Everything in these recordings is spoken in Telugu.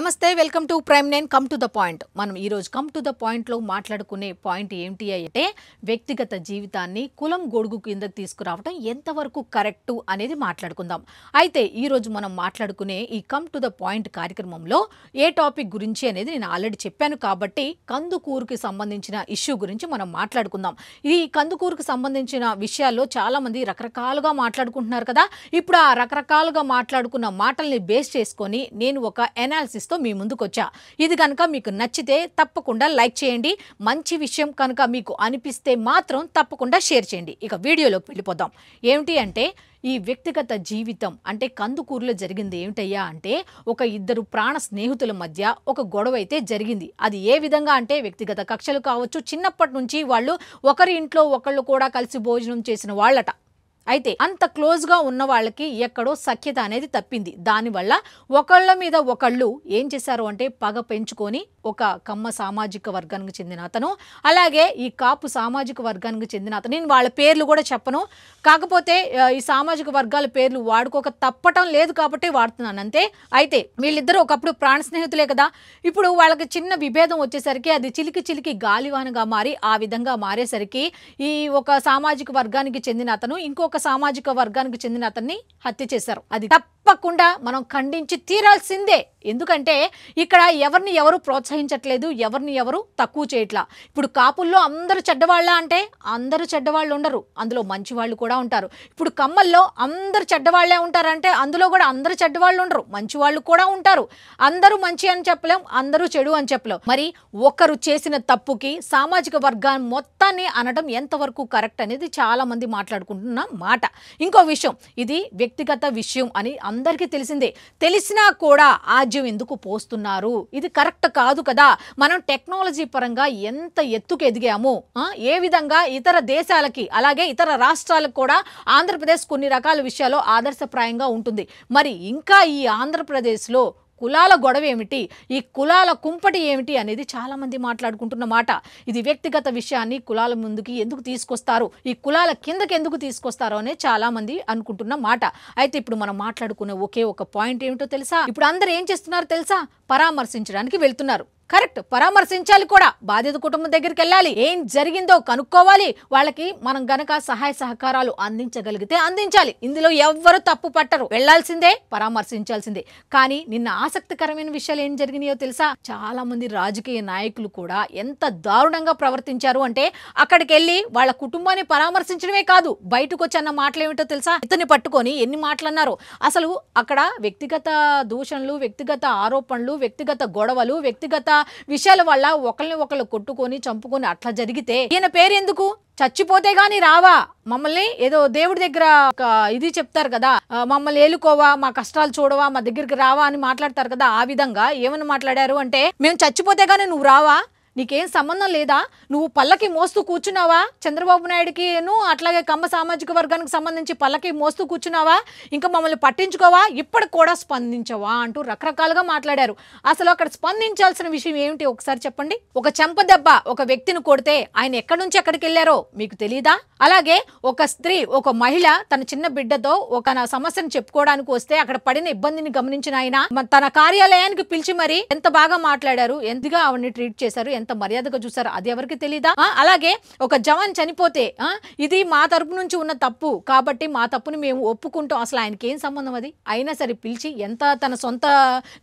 నమస్తే welcome to prime 9 come to the point. మనం ఈ రోజు కమ్ టు ద పాయింట్ లో మాట్లాడుకునే పాయింట్ ఏంటి అంటే వ్యక్తిగత జీవితాన్ని కులం గొడుగు కిందకి తీసుకురావడం ఎంతవరకు కరెక్ట్ అనేది మాట్లాడుకుందాం. అయితే ఈ రోజు మనం మాట్లాడుకునే ఈ కమ్ టు ద పాయింట్ కార్యక్రమంలో ఏ టాపిక్ గురించి అనేది నేను ఆల్రెడీ చెప్పాను కాబట్టి కందుకూరుకి సంబంధించిన ఇష్యూ గురించి మనం మాట్లాడుకుందాం. ఈ కందుకూరుకి సంబంధించిన విషయాల్లో చాలా మంది రకరకాలుగా మాట్లాడుకుంటున్నారు కదా. ఇప్పుడు ఆ రకరకాలుగా మాట్లాడుకున్న మాటల్ని బేస్ చేసుకొని నేను ఒక అనాలిసిస్ తో మీ ముందుకు వచ్చా. ఇది కనుక మీకు నచ్చితే తప్పకుండా లైక్ చేయండి. మంచి విషయం కనుక మీకు అనిపిస్తే మాత్రం తప్పకుండా షేర్ చేయండి. ఇక వీడియోలోకి వెళ్ళిపోదాం. ఏమిటి అంటే ఈ వ్యక్తిగత జీవితం అంటే కందుకూరులో జరిగింది ఏమిటయ్యా అంటే ఒక ఇద్దరు ప్రాణ స్నేహితుల మధ్య ఒక గొడవ అయితే జరిగింది. అది ఏ విధంగా అంటే వ్యక్తిగత కక్షలు కావచ్చు. చిన్నప్పటి నుంచి వాళ్ళు ఒకరి ఇంట్లో ఒకళ్ళు కూడా కలిసి భోజనం చేసిన వాళ్ళట. అయితే అంత క్లోజ్గా ఉన్న వాళ్ళకి ఎక్కడో సఖ్యత అనేది తప్పింది. దానివల్ల ఒకళ్ళ మీద ఒకళ్ళు ఏం చేశారు అంటే పగ పెంచుకొని ఒక కమ్మ సామాజిక వర్గానికి చెందిన అతను, అలాగే ఈ కాపు సామాజిక వర్గానికి చెందిన అతను, నేను వాళ్ళ పేర్లు కూడా చెప్పను, కాకపోతే ఈ సామాజిక వర్గాల పేర్లు వాడుకోక తప్పటం లేదు కాబట్టి వాడుతున్నాను అంతే. అయితే వీళ్ళిద్దరూ ఒకప్పుడు ప్రాణ స్నేహితులే కదా. ఇప్పుడు వాళ్ళకి చిన్న విభేదం వచ్చేసరికి అది చిలికి చిలికి గాలివానగా మారి ఆ విధంగా మారేసరికి ఈ ఒక సామాజిక వర్గానికి చెందిన అతను ఇంకొక సామాజిక వర్గానికి చెందిన అతన్ని హత్య చేశారు. అది తప్పకుండా మనం ఖండించి తీరాల్సిందే. ఎందుకంటే ఇక్కడ ఎవరిని ఎవరు ప్రోత్సహించట్లేదు, ఎవరిని ఎవరు తక్కువ చేయట్లా. ఇప్పుడు కాపుల్లో అందరూ చెడ్డవాళ్ళ అంటే అందరూ చెడ్డవాళ్ళు ఉండరు, అందులో మంచి వాళ్ళు కూడా ఉంటారు. ఇప్పుడు కమ్మల్లో అందరూ చెడ్డవాళ్లే ఉంటారంటే అందులో కూడా అందరూ చెడ్డవాళ్ళు ఉండరు, మంచి వాళ్ళు కూడా ఉంటారు. అందరూ మంచి అని చెప్పలేం, అందరూ చెడు అని చెప్పలేం. మరి ఒకరు చేసిన తప్పుకి సామాజిక వర్గాన్ని మొత్తాన్ని అనడం ఎంతవరకు కరెక్ట్ అనేది చాలా మంది మాట్లాడుకుంటున్న మాట. ఇంకో విషయం, ఇది వ్యక్తిగత విషయం అని అందరికీ తెలిసిందే. తెలిసినా కూడా ఆజ్యం ఎందుకు పోస్తున్నారు? ఇది కరెక్ట్ కాదు కదా. మనం టెక్నాలజీ పరంగా ఎంత ఎత్తుకు ఎదిగాము, ఏ విధంగా ఇతర దేశాలకి అలాగే ఇతర రాష్ట్రాలకు కూడా ఆంధ్రప్రదేశ్ కొన్ని రకాల విషయాల్లో ఆదర్శప్రాయంగా ఉంటుంది. మరి ఇంకా ఈ ఆంధ్రప్రదేశ్లో కులాల గొడవ ఏమిటి, ఈ కులాల కుంపటి ఏమిటి అనేది చాలా మంది మాట్లాడుకుంటున్న మాట. ఇది వ్యక్తిగత విషయాన్ని కులాల ముందుకి ఎందుకు తీసుకొస్తారు, ఈ కులాల కిందకి ఎందుకు తీసుకొస్తారో అనే చాలా మంది అనుకుంటున్న మాట. అయితే ఇప్పుడు మనం మాట్లాడుకునే ఒకే ఒక పాయింట్ ఏమిటో తెలుసా? ఇప్పుడు అందరూ ఏం చేస్తున్నారు తెలుసా? పరామర్శించడానికి వెళ్తున్నారు. కరెక్ట్, పరామర్శించాలి కూడా. బాధిత కుటుంబం దగ్గరికి వెళ్ళాలి, ఏం జరిగిందో కనుక్కోవాలి. వాళ్ళకి మనం గనక సహాయ సహకారాలు అందించగలిగితే అందించాలి. ఇందులో ఎవ్వరు తప్పు పట్టరు, వెళ్లాల్సిందే, పరామర్శించాల్సిందే. కానీ నిన్న ఆసక్తికరమైన విషయాలు ఏం జరిగినాయో తెలుసా? చాలా మంది రాజకీయ నాయకులు కూడా ఎంత దారుణంగా ప్రవర్తించారు అంటే అక్కడికి వెళ్ళి వాళ్ళ కుటుంబాన్ని పరామర్శించడమే కాదు, బయటకు వచ్చి అన్న మాటలు ఏమిటో తెలుసా? ఇతన్ని పట్టుకొని ఎన్ని మాటలు అన్నారు. అసలు అక్కడ వ్యక్తిగత దూషణలు, వ్యక్తిగత ఆరోపణలు, వ్యక్తిగత గొడవలు, వ్యక్తిగత విషయాల వల్ల ఒకరిని ఒకళ్ళు కొట్టుకొని చంపుకొని అట్లా జరిగితే ఈయన పేరెందుకు? చచ్చిపోతే గాని రావా, మమ్మల్ని ఏదో దేవుడి దగ్గర ఒక ఇది చెప్తారు కదా, మమ్మల్ని ఏలుకోవా, మా కష్టాలు చూడవా, మా దగ్గరికి రావా అని మాట్లాడతారు కదా. ఆ విధంగా ఏమని మాట్లాడారు అంటే మేము చచ్చిపోతే గాని నువ్వు రావా, నీకేం సంబంధం లేదా, నువ్వు పల్లకి మోస్తూ కూర్చున్నావా, చంద్రబాబు నాయుడికి అట్లాగే కమ్మ సామాజిక వర్గానికి సంబంధించి పల్లకి మోస్తూ కూర్చున్నావా, ఇంకా మమ్మల్ని పట్టించుకోవా, ఇప్పటికి కూడా స్పందించవా అంటూ రకరకాలుగా మాట్లాడారు. అసలు అక్కడ స్పందించాల్సిన విషయం ఏమిటి ఒకసారి చెప్పండి? ఒక చెంప దెబ్బ ఒక వ్యక్తిని కొడితే ఆయన ఎక్కడి నుంచి ఎక్కడికి వెళ్ళారో మీకు తెలియదా? అలాగే ఒక స్త్రీ, ఒక మహిళ తన చిన్న బిడ్డతో ఒక సమస్యను చెప్పుకోవడానికి వస్తే అక్కడ పడిన ఇబ్బందిని గమనించిన ఆయన తన కార్యాలయానికి పిలిచి మరి ఎంత బాగా మాట్లాడారు, ఎంతగా ఆవిడని ట్రీట్ చేశారు, ఎంత మర్యాదగా చూసారు, అది ఎవరికి తెలీదా? అలాగే ఒక జవాన్ చనిపోతే ఇది మా తరపు నుంచి ఉన్న తప్పు కాబట్టి మా తప్పుని మేము ఒప్పుకుంటాం, అసలు ఆయనకి ఏం సంబంధం అది, అయినా సరే పిలిచి ఎంత తన సొంత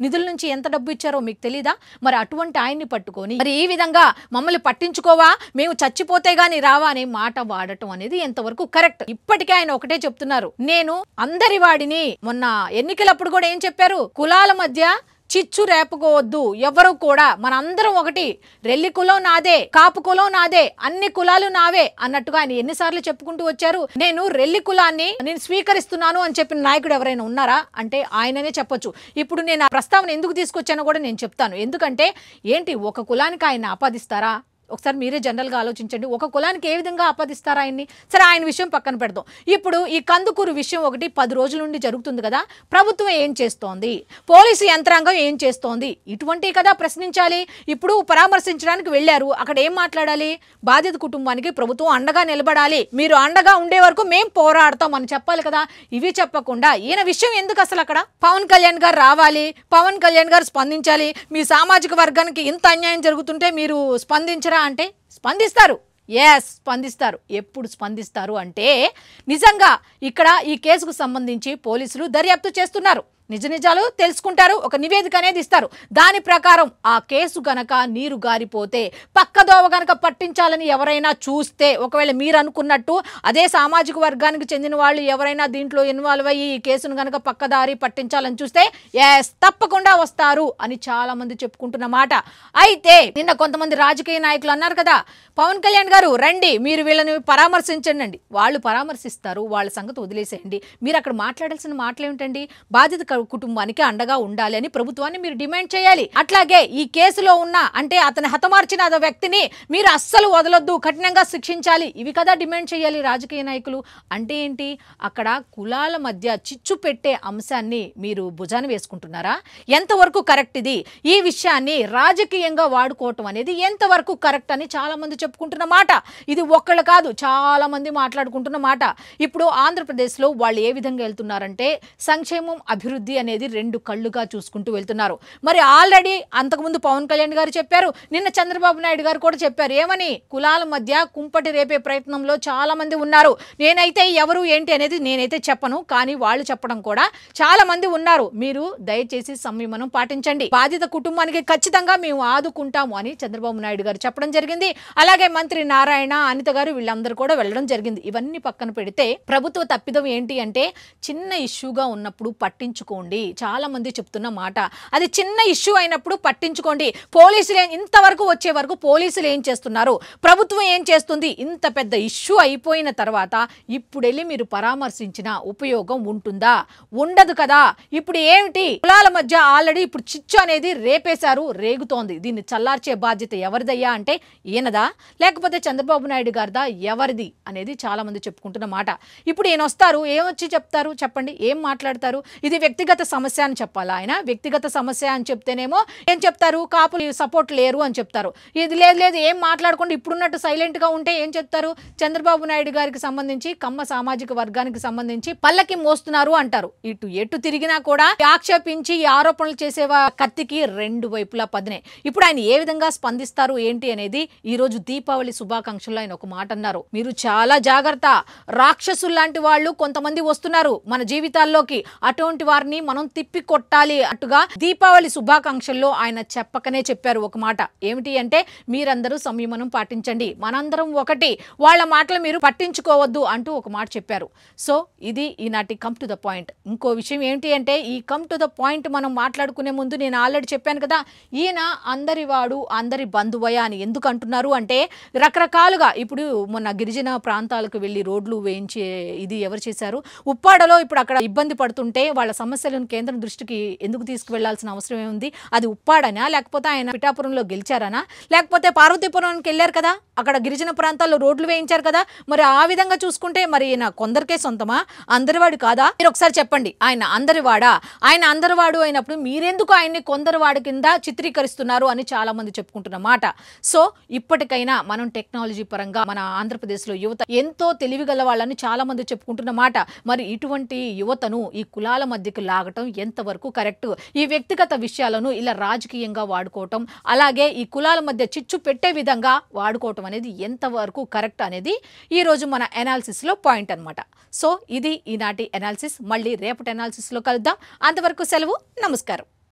నిధుల నుంచి ఎంత డబ్బు ఇచ్చారో మీకు తెలీదా? మరి అటువంటి ఆయన్ని పట్టుకొని మరి ఈ విధంగా మమ్మల్ని పట్టించుకోవా, మేము చచ్చిపోతే గాని రావా అనే మాట వాడటం అనేది ఎంతవరకు కరెక్ట్? ఇప్పటికే ఆయన ఒకటే చెప్తున్నారు, నేను అందరి వాడిని. మొన్న ఎన్నికలప్పుడు కూడా ఏం చెప్పారు? కులాల మధ్య చిచ్చు రేపుకోవద్దు, ఎవరు కూడా మనందరం ఒకటి, రెల్లి కులం నాదే, కాపు కులం నాదే, అన్ని కులాలు నావే అన్నట్టుగా ఆయన ఎన్నిసార్లు చెప్పుకుంటూ వచ్చారు. నేను రెల్లి కులాన్ని నేను స్వీకరిస్తున్నాను అని చెప్పిన నాయకుడు ఎవరైనా ఉన్నారా అంటే ఆయననే చెప్పొచ్చు. ఇప్పుడు నేను ఆ ప్రస్తావన ఎందుకు తీసుకొచ్చానో కూడా నేను చెప్తాను. ఎందుకంటే ఏంటి, ఒక కులానికి ఆయన ఆపాదిస్తారా? ఒకసారి మీరే జనరల్గా ఆలోచించండి. ఒక కులానికి ఏ విధంగా ఆపాదిస్తారు ఆయన్ని? సరే, ఆయన విషయం పక్కన పెడదాం. ఇప్పుడు ఈ కందుకూరు విషయం ఒకటి 10 రోజుల నుండి జరుగుతుంది కదా. ప్రభుత్వం ఏం చేస్తోంది? పోలీసు యంత్రాంగం ఏం చేస్తోంది? ఇటువంటివి కదా ప్రశ్నించాలి. ఇప్పుడు పరామర్శించడానికి వెళ్ళారు, అక్కడ ఏం మాట్లాడాలి? బాధిత కుటుంబానికి ప్రభుత్వం అండగా నిలబడాలి, మీరు అండగా ఉండే వరకు మేం పోరాడతాం అని చెప్పాలి కదా. ఇవి చెప్పకుండా ఈయన విషయం ఎందుకు అసలు? అక్కడ పవన్ కళ్యాణ్ గారు రావాలి, పవన్ కళ్యాణ్ గారు స్పందించాలి. మీ సామాజిక వర్గానికి ఇంత అన్యాయం జరుగుతుంటే మీరు స్పందించరా అంటే స్పందిస్తారు. ఎస్, స్పందిస్తారు. ఎప్పుడు స్పందిస్తారు అంటే, నిజంగా ఇక్కడ ఈ కేసుకు సంబంధించి పోలీసులు దర్యాప్తు చేస్తున్నారు, నిజ నిజాలు తెలుసుకుంటారు, ఒక నివేదిక అనేది ఇస్తారు. దాని ప్రకారం ఆ కేసు గనక నీరు గారిపోతే, పక్కదోవ గనక పట్టించాలని ఎవరైనా చూస్తే, ఒకవేళ మీరు అనుకున్నట్టు అదే సామాజిక వర్గానికి చెందిన వాళ్ళు ఎవరైనా దీంట్లో ఇన్వాల్వ్ అయ్యి ఈ కేసును గనక పక్కదారి పట్టించాలని చూస్తే ఎస్, తప్పకుండా వస్తారు అని చాలా మంది చెప్పుకుంటున్న మాట. అయితే నిన్న కొంతమంది రాజకీయ నాయకులు అన్నారు కదా, పవన్ కళ్యాణ్ గారు రండి, మీరు వీళ్ళని పరామర్శించండి. వాళ్ళు పరామర్శిస్తారు, వాళ్ళ సంగతి వదిలేసేయండి. మీరు అక్కడ మాట్లాడాల్సిన మాటలు ఏమిటండి? బాధిత కుటుంబానికి అండగా ఉండాలి అని ప్రభుత్వాన్ని మీరు డిమాండ్ చేయాలి. అట్లాగే ఈ కేసులో ఉన్న, అంటే అతను హతమార్చిన వ్యక్తిని మీరు అస్సలు వదలొద్దు, కఠినంగా శిక్షించాలి. ఇవి కదా డిమాండ్ చేయాలి రాజకీయ నాయకులు. అంటే ఏంటి? అక్కడ కులాల మధ్య చిచ్చు పెట్టే అంశాన్ని మీరు భుజాన వేసుకుంటున్నారా? ఎంతవరకు కరెక్ట్ ఇది? ఈ విషయాన్ని రాజకీయంగా వాడుకోవటం అనేది ఎంతవరకు కరెక్ట్ అని చాలా మంది చెప్పుకుంటున్న మాట. ఇది ఒక్కళ్ళు కాదు, చాలా మంది మాట్లాడుకుంటున్న మాట. ఇప్పుడు ఆంధ్రప్రదేశ్లో వాళ్ళు ఏ విధంగా వెళ్తున్నారంటే, సంక్షేమం, అభివృద్ధి అనేది 2 కళ్ళుగా చూసుకుంటూ వెళ్తున్నారు. మరి ఆల్రెడీ అంతకుముందు పవన్ కళ్యాణ్ గారు చెప్పారు, నిన్న చంద్రబాబు నాయుడు గారు కూడా చెప్పారు. ఏమని? కులాల మధ్య కుంపటి రేపే ప్రయత్నంలో చాలా మంది ఉన్నారు. నేనైతే ఎవరు ఏంటి అనేది నేనైతే చెప్పను, కానీ వాళ్ళు చెప్పడం కూడా చాలా మంది ఉన్నారు. మీరు దయచేసి సంయమనం పాటించండి, బాధిత కుటుంబానికి ఖచ్చితంగా మేము ఆదుకుంటాము అని చంద్రబాబు నాయుడు గారు చెప్పడం జరిగింది. అలాగే మంత్రి నారాయణ, అనిత గారు వీళ్ళందరూ కూడా వెళ్ళడం జరిగింది. ఇవన్నీ పక్కన పెడితే ప్రభుత్వ తప్పిదం ఏంటి అంటే, చిన్న ఇష్యూగా ఉన్నప్పుడు పట్టించుకోండి. చాలా మంది చెప్తున్న మాట అది. చిన్న ఇష్యూ అయినప్పుడు పట్టించుకోండి. పోలీసులు ఇంతవరకు వచ్చే వరకు పోలీసులు ఏం చేస్తున్నారు, ప్రభుత్వం ఏం చేస్తుంది? ఇంత పెద్ద ఇష్యూ అయిపోయిన తర్వాత ఇప్పుడు వెళ్ళి మీరు పరామర్శించిన ఉపయోగం ఉంటుందా? ఉండదు కదా. ఇప్పుడు ఏమిటి? కులాల మధ్య ఆల్రెడీ ఇప్పుడు చిచ్చు అనేది రేపేశారు, రేగుతోంది. దీన్ని చల్లార్చే బాధ్యత ఎవరిదయ్యా అంటే ఈయనదా, లేకపోతే చంద్రబాబు నాయుడు గారిదా, ఎవరిది అనేది చాలా మంది చెప్పుకుంటున్న మాట. ఇప్పుడు ఈయన వస్తారు, ఏమొచ్చి చెప్తారు చెప్పండి? ఏం మాట్లాడతారు? ఇది వ్యక్తిగత సమస్య అని చెప్పాలా? ఆయన వ్యక్తిగత సమస్య అని చెప్తేనేమో ఏం చెప్తారు? కాపులు సపోర్ట్ లేరు అని చెప్తారు. ఇది లేదు లేదు ఏం మాట్లాడకుండా ఇప్పుడున్నట్టు సైలెంట్ గా ఉంటే ఏం చెప్తారు? చంద్రబాబు నాయుడు గారికి సంబంధించి, కమ్మ సామాజిక వర్గానికి సంబంధించి పల్లకి మోస్తున్నారు అంటారు. ఎటు తిరిగినా కూడా ఆక్షేపించి ఈ ఆరోపణలు చేసే కత్తికి 2 వైపులా పదినే. ఇప్పుడు ఆయన ఏ విధంగా స్పందిస్తారు ఏంటి అనేది, ఈ రోజు దీపావళి శుభాకాంక్షల్లో ఆయన ఒక మాట అన్నారు, మీరు చాలా జాగ్రత్త, రాక్షసుల్లాంటి వాళ్ళు కొంతమంది వస్తున్నారు మన జీవితాల్లోకి, అటువంటి వారిని మనం తిప్పి కొట్టాలి అట్టుగా దీపావళి శుభాకాంక్షల్లో ఆయన చెప్పకనే చెప్పారు ఒక మాట. ఏమిటి అంటే, మీరందరూ సంయమనం పాటించండి, మనందరం ఒకటి, వాళ్ళ మాటలు మీరు పట్టించుకోవద్దు అంటూ ఒక మాట చెప్పారు. సో ఇది ఈనాటి కమ్ టు ద పాయింట్. ఇంకో విషయం ఏంటి అంటే, ఈ కమ్ టు ద పాయింట్ మనం మాట్లాడుకునే ముందు నేను ఆల్రెడీ చెప్పాను కదా, ఈయన అందరివాడు అందరి బంధువయ అని ఎందుకు అంటున్నారు అంటే, రకరకాలుగా ఇప్పుడు మొన్న గిరిజన ప్రాంతాలకు వెళ్ళి రోడ్లు వేయించే ఇది ఎవరు చేశారు? ఉప్పాడలో ఇప్పుడు అక్కడ ఇబ్బంది పడుతుంటే వాళ్ళ సమస్యలను కేంద్రం దృష్టికి ఎందుకు తీసుకువెళ్లాల్సిన అవసరం ఏముంది? అది ఉప్పాడనా, లేకపోతే ఆయన పిఠాపురంలో గెలిచారనా, లేకపోతే పార్వతీపురానికి వెళ్ళారు కదా, అక్కడ గిరిజన ప్రాంతాల్లో రోడ్లు వేయించారు కదా. మరి ఆ విధంగా చూసుకుంటే మరి ఈయన కొందరికే సొంతమా, అందరివాడు కాదా? మీరు ఒకసారి చెప్పండి, ఆయన అందరివాడా? ఆయన అందరివాడు అయినప్పుడు మీరెందుకు ఆయన్ని కొందరివాడి కింద చిత్రీకరిస్తున్నారు అని చాలా మంది చెప్పుకుంటున్న మాట. సో ఇప్పటికైనా మనం టెక్నాలజీ పరంగా మన ఆంధ్రప్రదేశ్లో యువత ఎంతో తెలివిగల వాళ్ళని చాలా మంది చెప్పుకుంటున్న మాట. మరి ఇటువంటి యువతను ఈ కులాల మధ్యకి లాగటం ఎంతవరకు కరెక్ట్? ఈ వ్యక్తిగత విషయాలను ఇలా రాజకీయంగా వాడుకోవటం, అలాగే ఈ కులాల మధ్య చిచ్చు పెట్టే విధంగా వాడుకోవటం అనేది ఎంతవరకు కరెక్ట్ అనేది ఈ రోజు మన అనాలిసిస్లో పాయింట్ అన్నమాట. సో ఇది ఈనాటి అనాలిసిస్. మళ్ళీ రేపటి అనాలిసిస్లో కలుద్దాం. అంతవరకు సెలవు, నమస్కారం.